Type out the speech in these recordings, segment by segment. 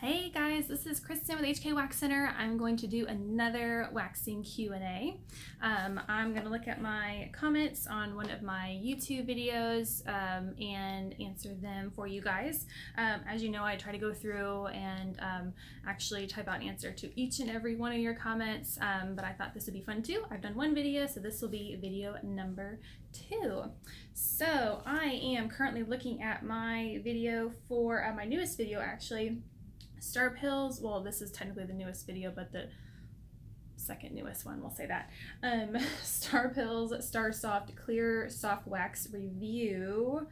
Hey guys, this is Kristen with HK Wax Center. I'm going to do another waxing Q&A. I'm going to look at my comments on one of my YouTube videos and answer them for you guys. As you know, I try to go through and actually type out an answer to each and every one of your comments, but I thought this would be fun too. I've done one video, so this will be video number 2. So I am currently looking at my video for my newest video actually. Star Pills, well, this is technically the newest video, but the second newest one, we'll say that. Star Pills Star Soft Clear Soft Wax Review.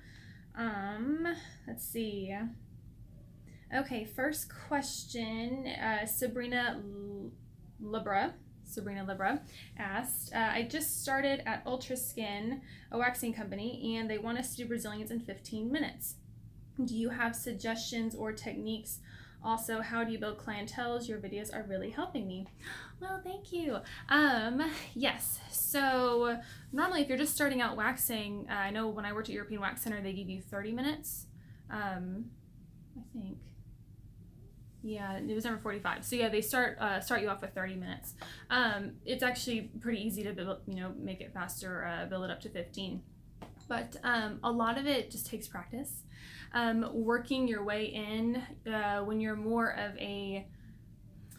Let's see. Okay, first question, Sabrina Libra asked, I just started at Ultra Skin, a waxing company, and they want us to do Brazilians in 15 minutes. Do you have suggestions or techniques? Also, how do you build clientele? Your videos are really helping me. Well, thank you. Yes, so normally if you're just starting out waxing, I know when I worked at European Wax Center, they give you 30 minutes. I think. Yeah, it was number 45. So yeah, they start you off with 30 minutes. It's actually pretty easy to build, make it faster, build it up to 15. But a lot of it just takes practice. Working your way in, when you're more of a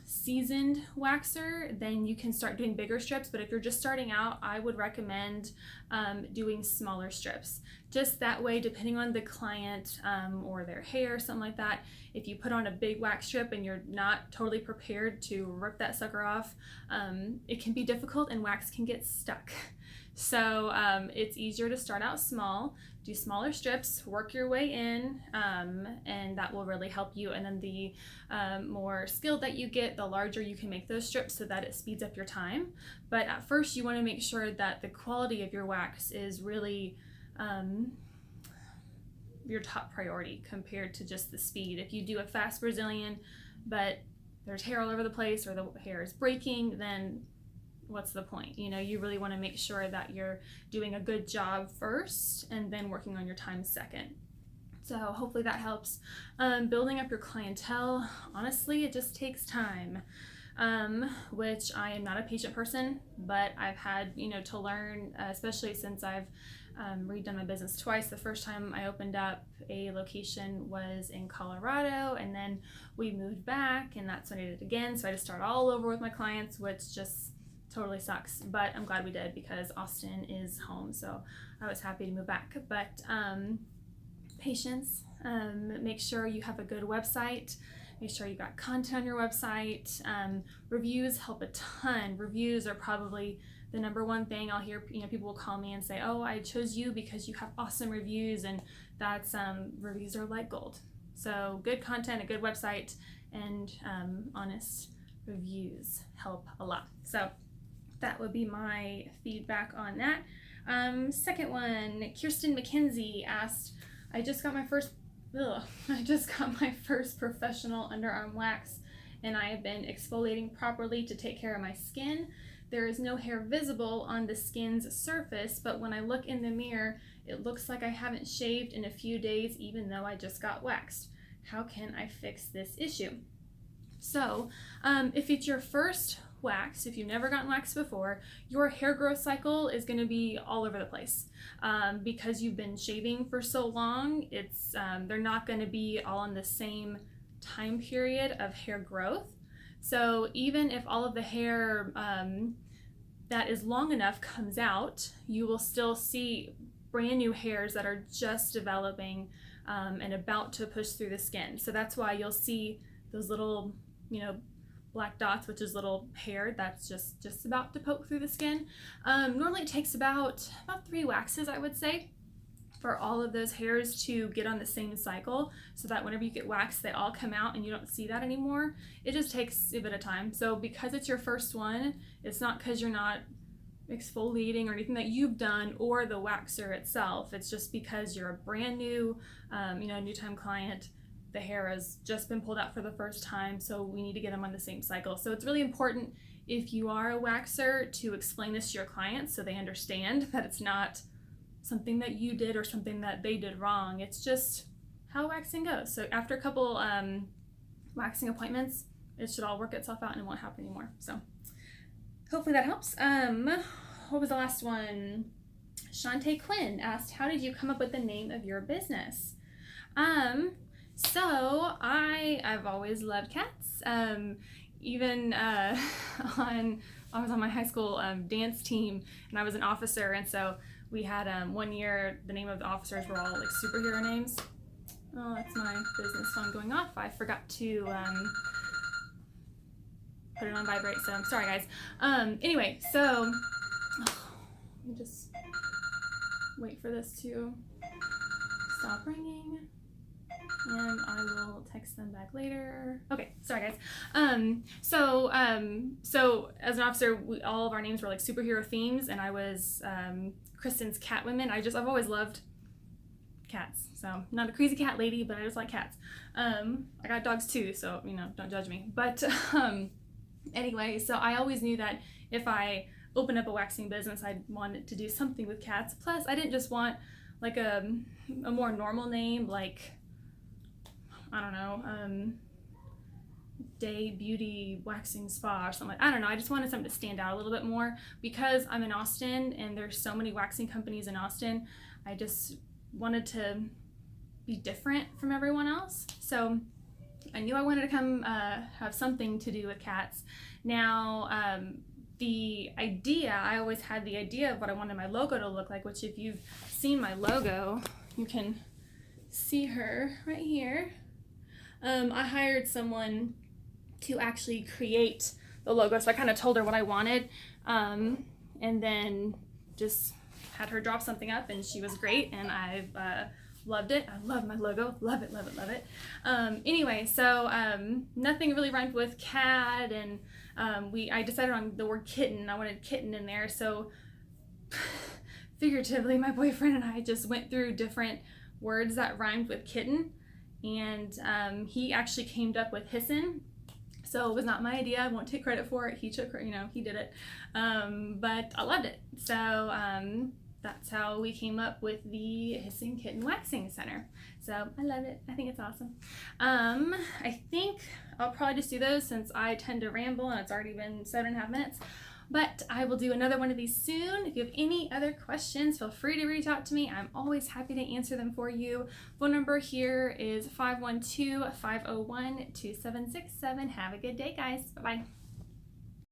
seasoned waxer, then you can start doing bigger strips. But if you're just starting out, I would recommend doing smaller strips. Just that way, depending on the client or their hair, something like that, if you put on a big wax strip and you're not totally prepared to rip that sucker off, it can be difficult and wax can get stuck. So it's easier to start out small, do smaller strips, work your way in, and that will really help you. And then the more skilled that you get, the larger you can make those strips so that it speeds up your time. But at first you want to make sure that the quality of your wax is really your top priority compared to just the speed. If you do a fast Brazilian, but there's hair all over the place or the hair is breaking, then what's the point? You really want to make sure that you're doing a good job first and then working on your time second. So hopefully that helps. Building up your clientele, honestly, it just takes time, which I am not a patient person, but I've had, to learn, especially since I've redone my business twice. The first time I opened up a location was in Colorado, and then we moved back, and that's when I did it again. So I just start all over with my clients, which just totally sucks, but I'm glad we did because Austin is home, so I was happy to move back. But patience, make sure you have a good website, make sure you got content on your website. Reviews help a ton. Reviews are probably the number one thing. I'll hear, people will call me and say, oh, I chose you because you have awesome reviews, and that's reviews are like gold. So good content, a good website, and honest reviews help a lot. So that would be my feedback on that. Second one, Kirsten McKenzie asked, I just got my first professional underarm wax, and I have been exfoliating properly to take care of my skin. There is no hair visible on the skin's surface, but when I look in the mirror, it looks like I haven't shaved in a few days, even though I just got waxed. How can I fix this issue? So, if it's your first wax, if you've never gotten waxed before, your hair growth cycle is going to be all over the place because you've been shaving for so long. They're not going to be all in the same time period of hair growth. So even if all of the hair that is long enough comes out, you will still see brand new hairs that are just developing and about to push through the skin. So that's why you'll see those little black dots, which is little hair that's just about to poke through the skin. Normally it takes about 3 waxes, I would say, for all of those hairs to get on the same cycle, so that whenever you get waxed, they all come out and you don't see that anymore. It just takes a bit of time. So because it's your first one, it's not because you're not exfoliating or anything that you've done or the waxer itself. It's just because you're a brand new, new time client. The hair has just been pulled out for the first time, so we need to get them on the same cycle. So it's really important, if you are a waxer, to explain this to your clients so they understand that it's not something that you did or something that they did wrong. It's just how waxing goes. So after a couple waxing appointments, it should all work itself out and it won't happen anymore. So hopefully that helps. What was the last one? Shantae Quinn asked, how did you come up with the name of your business? So I've always loved cats. Even I was on my high school dance team, and I was an officer, and so we had 1 year the name of the officers were all like superhero names. Oh, that's my business phone going off. I forgot to put it on vibrate, so I'm sorry guys. Anyway, so let me just wait for this to stop ringing, and I will text them back later. Okay, sorry guys. So as an officer, all of our names were like superhero themes, and I was Kristen's Catwoman. I've always loved cats, so I'm not a crazy cat lady, but I just like cats. I got dogs too, so don't judge me. But anyway, so I always knew that if I opened up a waxing business, I'd want to do something with cats. Plus, I didn't just want like a more normal name, like I don't know, Day Beauty Waxing Spa or something. I don't know. I just wanted something to stand out a little bit more because I'm in Austin and there's so many waxing companies in Austin. I just wanted to be different from everyone else. So I knew I wanted to come have something to do with cats. Now, I always had the idea of what I wanted my logo to look like, which if you've seen my logo, you can see her right here. I hired someone to actually create the logo, so I kind of told her what I wanted, and then just had her draw something up, and she was great, and I've loved it. I love my logo. Love it, love it, love it. Anyway, so nothing really rhymed with cat, and I decided on the word kitten. I wanted kitten in there, so figuratively, my boyfriend and I just went through different words that rhymed with kitten, and he actually came up with Hiss'n. So it was not my idea. I won't take credit for it. He took, he did it. But I loved it. So that's how we came up with the Hiss'n Kitten Waxing Center. So I love it. I think it's awesome. I think I'll probably just do those since I tend to ramble and it's already been 7.5 minutes. But I will do another one of these soon. If you have any other questions, feel free to reach out to me. I'm always happy to answer them for you. Phone number here is 512-501-2767. Have a good day, guys. Bye-bye.